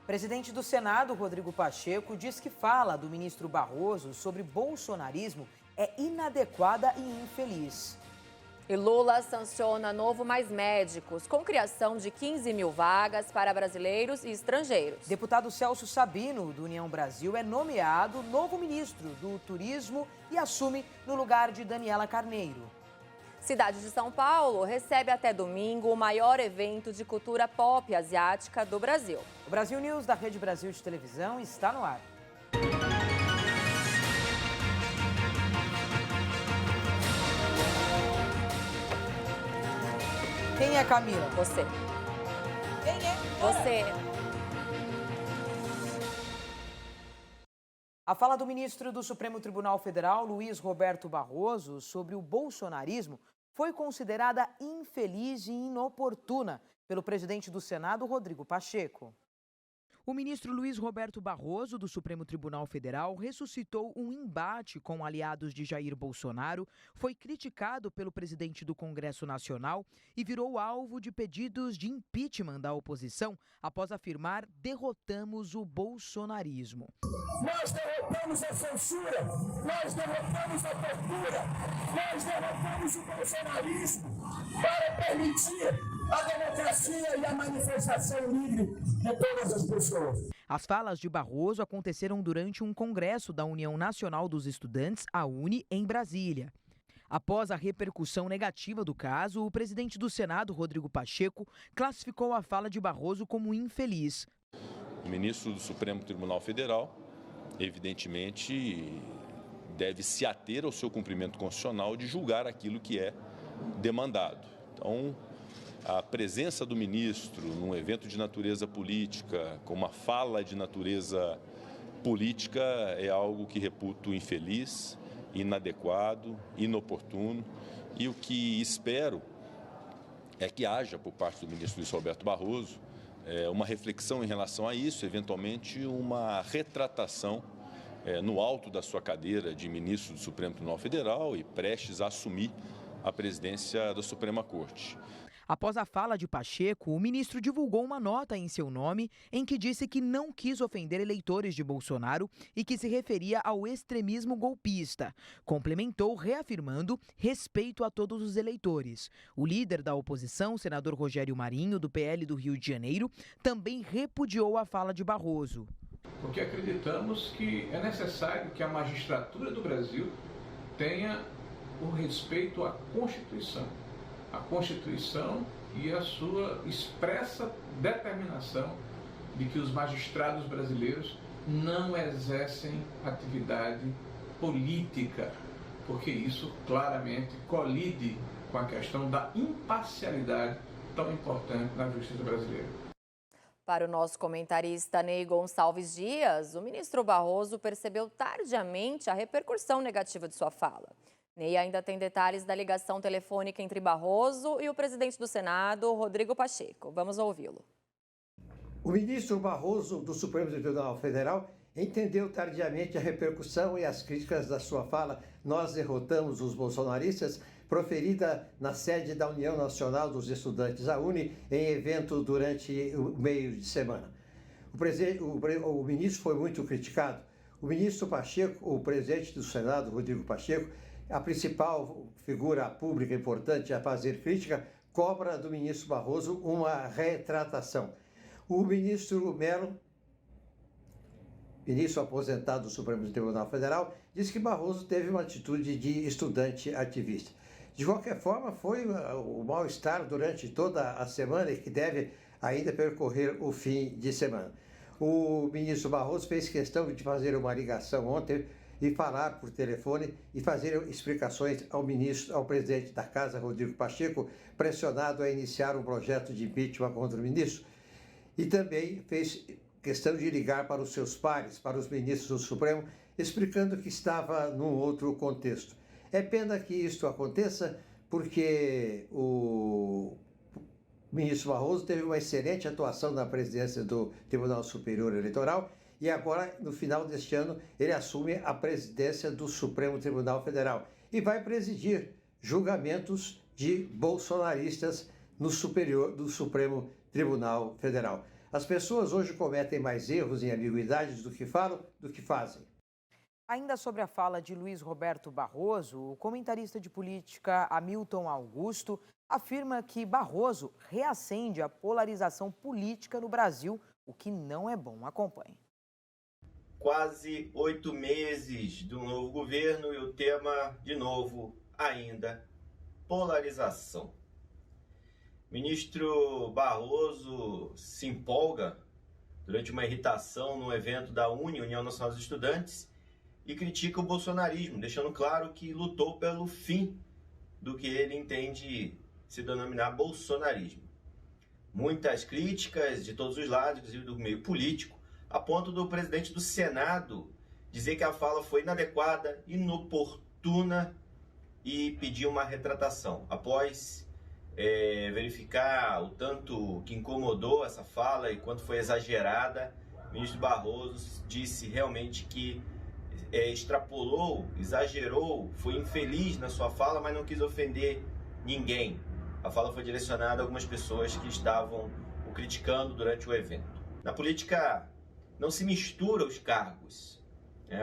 Presidente do Senado, Rodrigo Pacheco, diz que fala do ministro Barroso sobre bolsonarismo é inadequada e infeliz. E Lula sanciona novo Mais Médicos, com criação de 15 mil vagas para brasileiros e estrangeiros. Deputado Celso Sabino, do União Brasil, é nomeado novo ministro do Turismo e assume no lugar de Daniela Carneiro. Cidade de São Paulo recebe até domingo o maior evento de cultura pop asiática do Brasil. O Brasil News da Rede Brasil de Televisão está no ar. Quem é Camila? Você. Quem é? Você. A fala do ministro do Supremo Tribunal Federal, Luiz Roberto Barroso, sobre o bolsonarismo foi considerada infeliz e inoportuna pelo presidente do Senado, Rodrigo Pacheco. O ministro Luiz Roberto Barroso, do Supremo Tribunal Federal, ressuscitou um embate com aliados de Jair Bolsonaro, foi criticado pelo presidente do Congresso Nacional e virou alvo de pedidos de impeachment da oposição após afirmar: derrotamos o bolsonarismo. Nós derrotamos a censura, nós derrotamos a tortura, nós derrotamos o bolsonarismo para permitir a democracia e a manifestação livre de todas as pessoas. As falas de Barroso aconteceram durante um congresso da União Nacional dos Estudantes, a UNE, em Brasília. Após a repercussão negativa do caso, o presidente do Senado, Rodrigo Pacheco, classificou a fala de Barroso como infeliz. O ministro do Supremo Tribunal Federal, evidentemente, deve se ater ao seu cumprimento constitucional de julgar aquilo que é demandado. Então, a presença do ministro num evento de natureza política, com uma fala de natureza política, é algo que reputo infeliz, inadequado, inoportuno. E o que espero é que haja, por parte do ministro Luiz Roberto Barroso, uma reflexão em relação a isso, eventualmente uma retratação no alto da sua cadeira de ministro do Supremo Tribunal Federal e prestes a assumir a presidência da Suprema Corte. Após a fala de Pacheco, o ministro divulgou uma nota em seu nome em que disse que não quis ofender eleitores de Bolsonaro e que se referia ao extremismo golpista. Complementou reafirmando respeito a todos os eleitores. O líder da oposição, senador Rogério Marinho, do PL do Rio de Janeiro, também repudiou a fala de Barroso. Porque acreditamos que é necessário que a magistratura do Brasil tenha o respeito à Constituição. A Constituição e a sua expressa determinação de que os magistrados brasileiros não exercem atividade política, porque isso claramente colide com a questão da imparcialidade tão importante na justiça brasileira. Para o nosso comentarista Ney Gonçalves Dias, o ministro Barroso percebeu tardiamente a repercussão negativa de sua fala. Ney ainda tem detalhes da ligação telefônica entre Barroso e o presidente do Senado, Rodrigo Pacheco. Vamos ouvi-lo. O ministro Barroso, do Supremo Tribunal Federal, entendeu tardiamente a repercussão e as críticas da sua fala "Nós derrotamos os bolsonaristas", proferida na sede da União Nacional dos Estudantes, a UNE, em evento durante o meio de semana. O ministro foi muito criticado. O ministro Pacheco, o presidente do Senado, Rodrigo Pacheco, a principal figura pública importante a fazer crítica, cobra do ministro Barroso uma retratação. O ministro Mello, ministro aposentado do Supremo Tribunal Federal, disse que Barroso teve uma atitude de estudante ativista. De qualquer forma, foi o mal-estar durante toda a semana e que deve ainda percorrer o fim de semana. O ministro Barroso fez questão de fazer uma ligação ontem e falar por telefone e fazer explicações ao presidente da Casa, Rodrigo Pacheco, pressionado a iniciar um projeto de impeachment contra o ministro. E também fez questão de ligar para os seus pares, para os ministros do Supremo, explicando que estava num outro contexto. É pena que isto aconteça porque o ministro Barroso teve uma excelente atuação na presidência do Tribunal Superior Eleitoral e agora, no final deste ano, ele assume a presidência do Supremo Tribunal Federal e vai presidir julgamentos de bolsonaristas no Supremo Tribunal Federal. As pessoas hoje cometem mais erros em ambiguidades do que falam do que fazem. Ainda sobre a fala de Luiz Roberto Barroso, o comentarista de política Hamilton Augusto afirma que Barroso reacende a polarização política no Brasil, o que não é bom. Acompanhe. Quase 8 meses do novo governo e o tema, de novo, ainda, polarização. Ministro Barroso se empolga durante uma irritação no evento da União Nacional dos Estudantes e critica o bolsonarismo, deixando claro que lutou pelo fim do que ele entende se denominar bolsonarismo. Muitas críticas de todos os lados, inclusive do meio político, a ponto do presidente do Senado dizer que a fala foi inadequada, inoportuna e pedir uma retratação. Após verificar o tanto que incomodou essa fala e quanto foi exagerada, o ministro Barroso disse realmente que extrapolou, exagerou, foi infeliz na sua fala, mas não quis ofender ninguém. A fala foi direcionada a algumas pessoas que estavam o criticando durante o evento. Na política não se mistura os cargos.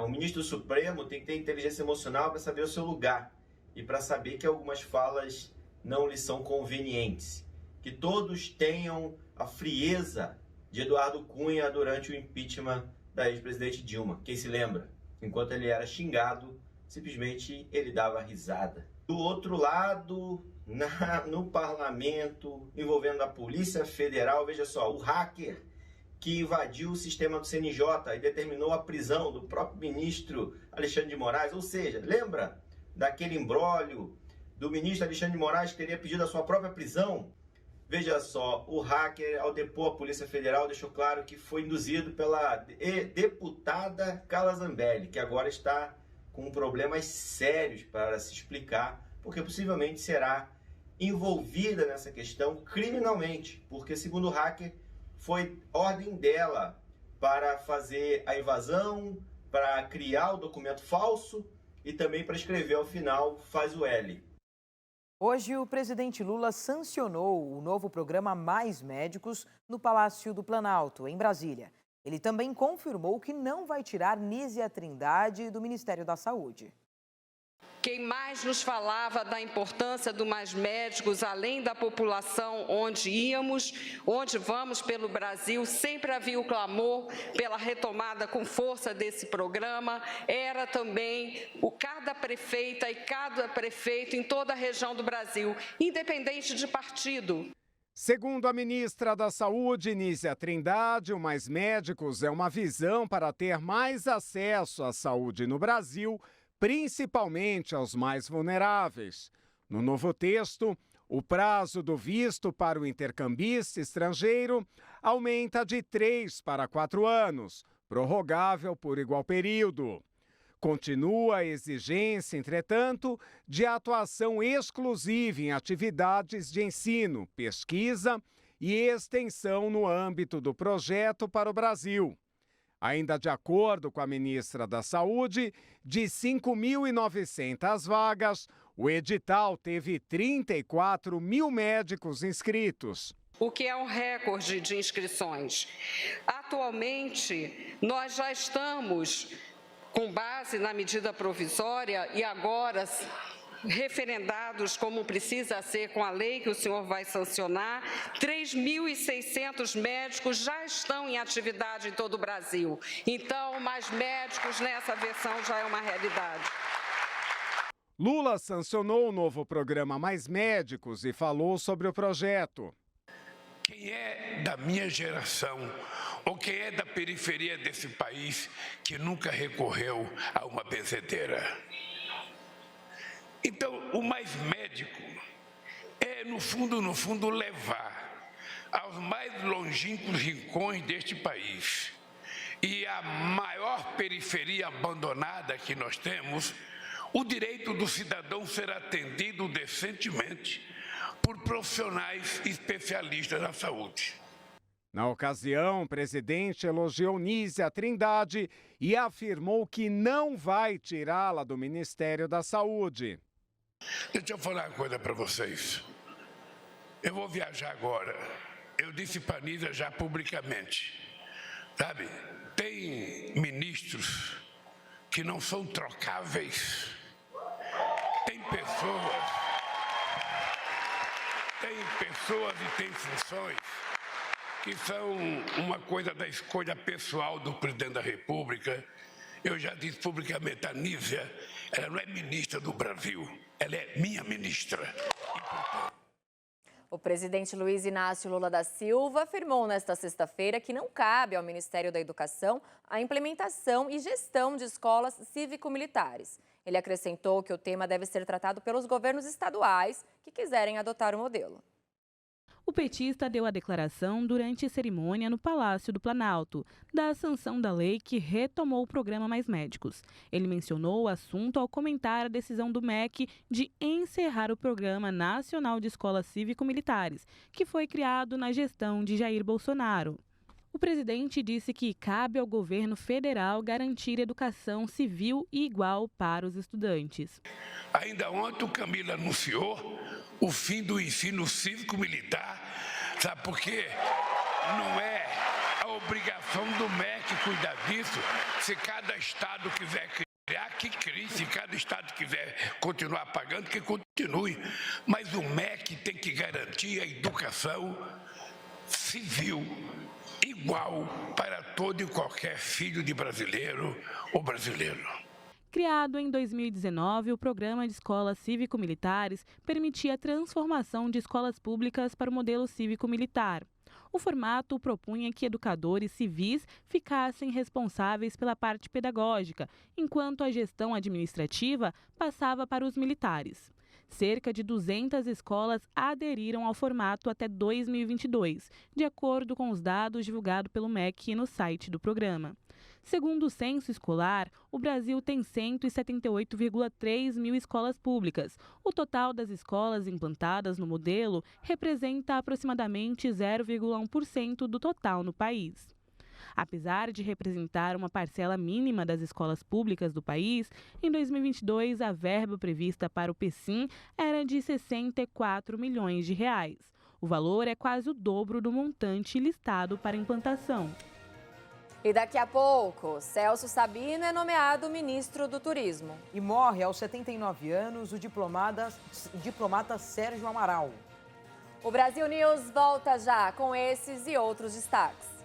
O ministro do Supremo tem que ter inteligência emocional para saber o seu lugar e para saber que algumas falas não lhe são convenientes. Que todos tenham a frieza de Eduardo Cunha durante o impeachment da ex-presidente Dilma. Quem se lembra? Enquanto ele era xingado, simplesmente ele dava risada. Do outro lado, no parlamento, envolvendo a Polícia Federal, veja só, o hacker que invadiu o sistema do CNJ e determinou a prisão do próprio ministro Alexandre de Moraes. Ou seja, lembra daquele imbróglio do ministro Alexandre de Moraes que teria pedido a sua própria prisão? Veja só, o hacker, ao depor a Polícia Federal, deixou claro que foi induzido pela deputada Carla Zambelli, que agora está com problemas sérios para se explicar, porque possivelmente será envolvida nessa questão criminalmente, porque, segundo o hacker, foi ordem dela para fazer a invasão, para criar o documento falso e também para escrever ao final faz o L. Hoje, o presidente Lula sancionou o novo programa Mais Médicos no Palácio do Planalto, em Brasília. Ele também confirmou que não vai tirar Nízia Trindade do Ministério da Saúde. Quem mais nos falava da importância do Mais Médicos, além da população onde íamos, onde vamos pelo Brasil, sempre havia o clamor pela retomada com força desse programa, era também cada prefeita e cada prefeito em toda a região do Brasil, independente de partido. Segundo a ministra da Saúde, Nízia Trindade, o Mais Médicos é uma visão para ter mais acesso à saúde no Brasil, principalmente aos mais vulneráveis. No novo texto, o prazo do visto para o intercambista estrangeiro aumenta de 3 para 4 anos, prorrogável por igual período. Continua a exigência, entretanto, de atuação exclusiva em atividades de ensino, pesquisa e extensão no âmbito do projeto para o Brasil. Ainda de acordo com a ministra da Saúde, de 5.900 vagas, o edital teve 34 mil médicos inscritos. O que é um recorde de inscrições. Atualmente, nós já estamos, com base na medida provisória e agora referendados como precisa ser com a lei que o senhor vai sancionar, 3.600 médicos já estão em atividade em todo o Brasil. Então, mais médicos nessa versão já é uma realidade. Lula sancionou o novo programa Mais Médicos e falou sobre o projeto. Quem é da minha geração ou quem é da periferia desse país que nunca recorreu a uma benzedeira? Então, o Mais Médico é, no fundo, levar aos mais longínquos rincões deste país e a maior periferia abandonada que nós temos, o direito do cidadão ser atendido decentemente por profissionais especialistas na saúde. Na ocasião, o presidente elogiou Nízia Trindade e afirmou que não vai tirá-la do Ministério da Saúde. Deixa eu falar uma coisa para vocês. Eu vou viajar agora eu disse para a Anísia já publicamente, sabe? Tem ministros que não são trocáveis. Tem pessoas e tem funções que são uma coisa da escolha pessoal do presidente da República. Eu já disse publicamente, a Anísia, ela não é ministra do Brasil, ela é minha ministra. O presidente Luiz Inácio Lula da Silva afirmou nesta sexta-feira que não cabe ao Ministério da Educação a implementação e gestão de escolas cívico-militares. Ele acrescentou que o tema deve ser tratado pelos governos estaduais que quiserem adotar o modelo. O petista deu a declaração durante a cerimônia no Palácio do Planalto, da sanção da lei que retomou o programa Mais Médicos. Ele mencionou o assunto ao comentar a decisão do MEC de encerrar o Programa Nacional de Escolas Cívico-Militares, que foi criado na gestão de Jair Bolsonaro. O presidente disse que cabe ao governo federal garantir educação civil e igual para os estudantes. Ainda ontem o Camilo anunciou o fim do ensino cívico-militar, sabe por quê? Não é a obrigação do MEC cuidar disso. Se cada estado quiser criar, que crie. Se cada estado quiser continuar pagando, que continue. Mas o MEC tem que garantir a educação civil igual para todo e qualquer filho de brasileiro ou brasileiro. Criado em 2019, o programa de escolas cívico-militares permitia a transformação de escolas públicas para o modelo cívico-militar. O formato propunha que educadores civis ficassem responsáveis pela parte pedagógica, enquanto a gestão administrativa passava para os militares. Cerca de 200 escolas aderiram ao formato até 2022, de acordo com os dados divulgados pelo MEC no site do programa. Segundo o censo escolar, o Brasil tem 178,3 mil escolas públicas. O total das escolas implantadas no modelo representa aproximadamente 0,1% do total no país. Apesar de representar uma parcela mínima das escolas públicas do país, em 2022 a verba prevista para o PECIM era de R$ 64 milhões. O valor é quase o dobro do montante listado para implantação. E daqui a pouco, Celso Sabino é nomeado ministro do Turismo. E morre aos 79 anos o diplomata Sérgio Amaral. O Brasil News volta já com esses e outros destaques.